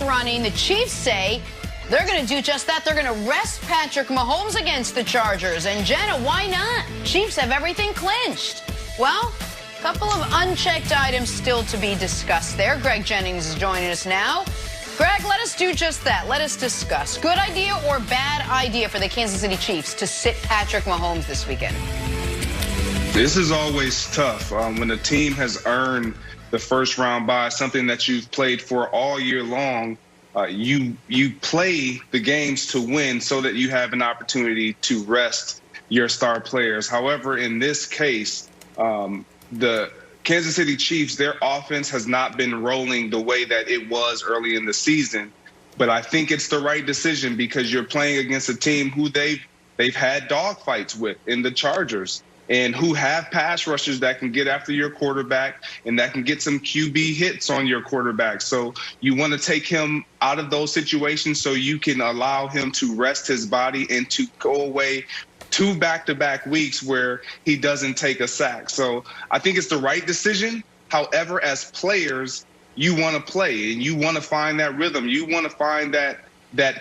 clocks running. The Chiefs say they're going to do just that. They're going to rest Patrick Mahomes against the Chargers. And Jenna, why not? Chiefs have everything clinched. Well, a couple of unchecked items still to be discussed there. Greg Jennings is joining us now. Greg, let us do just that. Let us discuss. Good idea or bad idea for the Kansas City Chiefs to sit Patrick Mahomes this weekend? This is always tough when a team has earned the first round bye, something that you've played for all year long. You play the games to win so that you have an opportunity to rest your star players. However, in this case, the Kansas City Chiefs, their offense has not been rolling the way that it was early in the season. But I think it's the right decision because you're playing against a team who they've had dogfights with in the Chargers, and who have pass rushers that can get after your quarterback and that can get some QB hits on your quarterback. So you want to take him out of those situations so you can allow him to rest his body and to go away 2 back-to-back weeks where he doesn't take a sack. So I think it's the right decision. However, as players, you want to play and you want to find that rhythm. You want to find that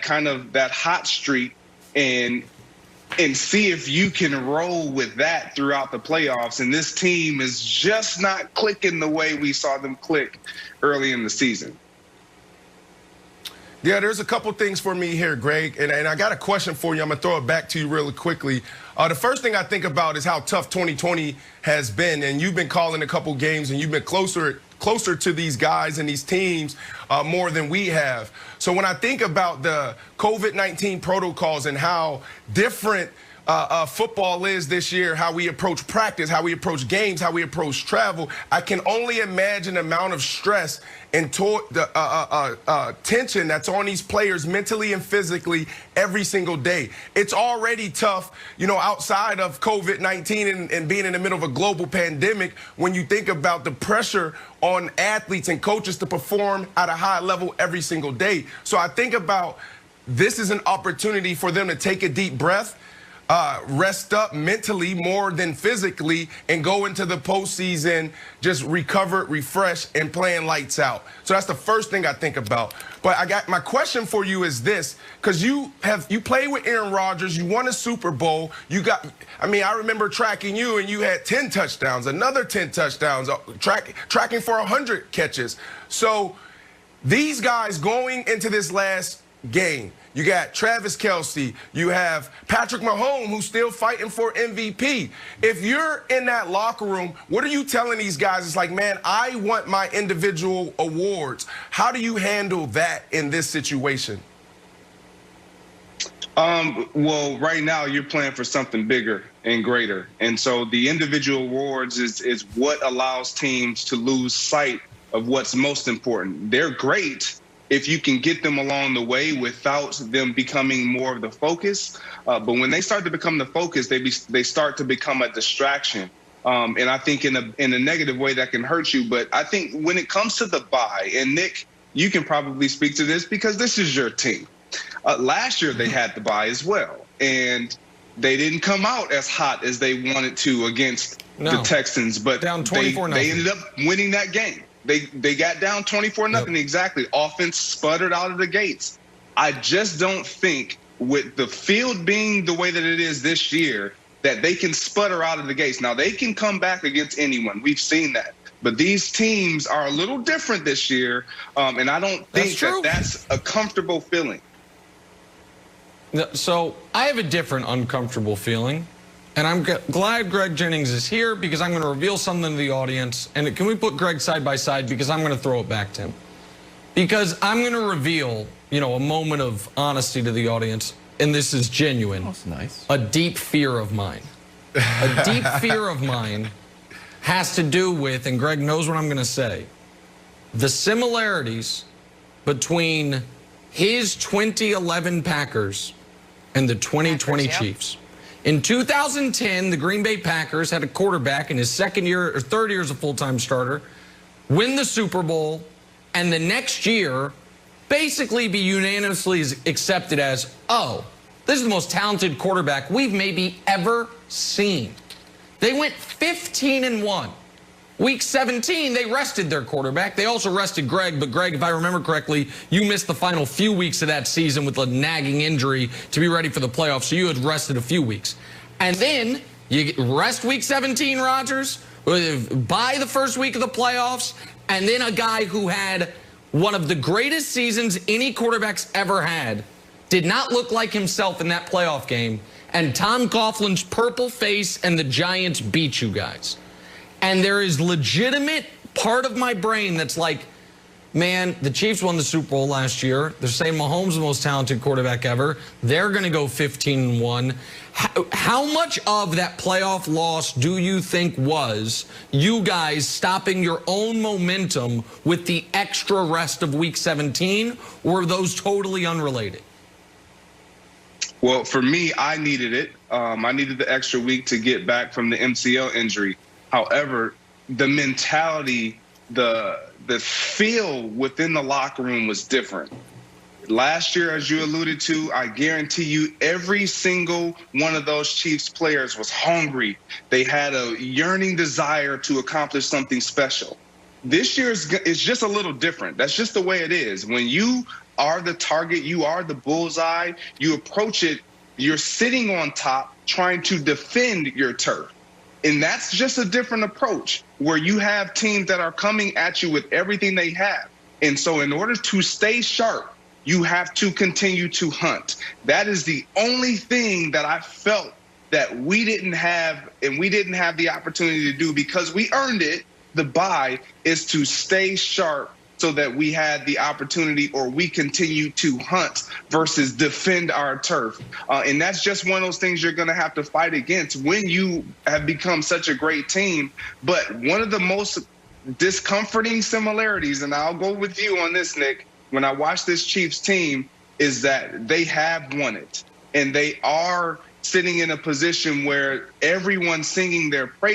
kind of that hot streak and see if you can roll with that throughout the playoffs. And this team is just not clicking the way we saw them click early in the season. Yeah, there's a couple things for me here, Greg, and I got a question for you. I'm going to throw it back to you really quickly. The first thing I think about is how tough 2020 has been, and you've been calling a couple games, and you've been closer to these guys and these teams more than we have. So when I think about the COVID-19 protocols and how different football is this year, how we approach practice, how we approach games, how we approach travel, I can only imagine the amount of stress and tension that's on these players mentally and physically every single day. It's already tough, you know, outside of COVID-19 and being in the middle of a global pandemic when you think about the pressure on athletes and coaches to perform at a high level every single day. So I think about this is an opportunity for them to take a deep breath, rest up mentally more than physically, and go into the postseason just recovered, refreshed, and playing lights out. So that's the first thing I think about. But my question for you is this, because you played with Aaron Rodgers, you won a Super Bowl, I remember tracking you and you had 10 touchdowns, another 10 touchdowns, tracking for 100 catches. So these guys going into this last game, you got Travis Kelce, you have Patrick Mahomes, who's still fighting for MVP. If you're in that locker room, what are you telling these guys? It's like, man, I want my individual awards. How do you handle that in this situation? Well, right now you're playing for something bigger and greater. And so the individual awards is what allows teams to lose sight of what's most important. They're great if you can get them along the way without them becoming more of the focus. But when they start to become the focus, they start to become a distraction. And I think in a negative way that can hurt you. But I think when it comes to the bye, and Nick, you can probably speak to this because this is your team. Last year they had the bye as well. And they didn't come out as hot as they wanted to against the Texans. But down 24-0. They ended up winning that game. They got down 24-0 exactly. Offense sputtered out of the gates. I just don't think with the field being the way that it is this year that they can sputter out of the gates. Now, they can come back against anyone. We've seen that. But these teams are a little different this year, and I don't think that's a comfortable feeling. So I have a different uncomfortable feeling. And I'm glad Greg Jennings is here because I'm going to reveal something to the audience. And can we put Greg side by side because I'm going to throw it back to him. Because I'm going to reveal, you know, a moment of honesty to the audience. And this is genuine. That's nice. A deep fear of mine. A deep fear of mine has to do with, and Greg knows what I'm going to say, the similarities between his 2011 Packers and the 2020 Chiefs. In 2010, the Green Bay Packers had a quarterback in his second year or third year as a full-time starter, win the Super Bowl, and the next year basically be unanimously accepted as, oh, this is the most talented quarterback we've maybe ever seen. They went 15-1 Week 17, they rested their quarterback. They also rested Greg, but Greg, if I remember correctly, you missed the final few weeks of that season with a nagging injury to be ready for the playoffs, so you had rested a few weeks. And then you rest Week 17, Rodgers, by the first week of the playoffs, and then a guy who had one of the greatest seasons any quarterback's ever had did not look like himself in that playoff game, and Tom Coughlin's purple face and the Giants beat you guys. And there is legitimate part of my brain that's like, man, the Chiefs won the Super Bowl last year. They're saying Mahomes is the most talented quarterback ever. They're going to go 15-1. How much of that playoff loss do you think was you guys stopping your own momentum with the extra rest of Week 17, or are those totally unrelated? Well, for me, I needed it. I needed the extra week to get back from the MCL injury. However, the mentality, the feel within the locker room was different. Last year, as you alluded to, I guarantee you every single one of those Chiefs players was hungry. They had a yearning desire to accomplish something special. This year is just a little different. That's just the way it is. When you are the target, you are the bullseye, you approach it, you're sitting on top trying to defend your turf. And that's just a different approach where you have teams that are coming at you with everything they have. And so in order to stay sharp, you have to continue to hunt. That is the only thing that I felt that we didn't have, and we didn't have the opportunity to do because we earned it. The bye is to stay sharp so that we had the opportunity, or we continue to hunt versus defend our turf. And that's just one of those things you're going to have to fight against when you have become such a great team. But one of the most discomforting similarities, and I'll go with you on this, Nick, when I watch this Chiefs team, is that they have won it. And they are sitting in a position where everyone's singing their praise.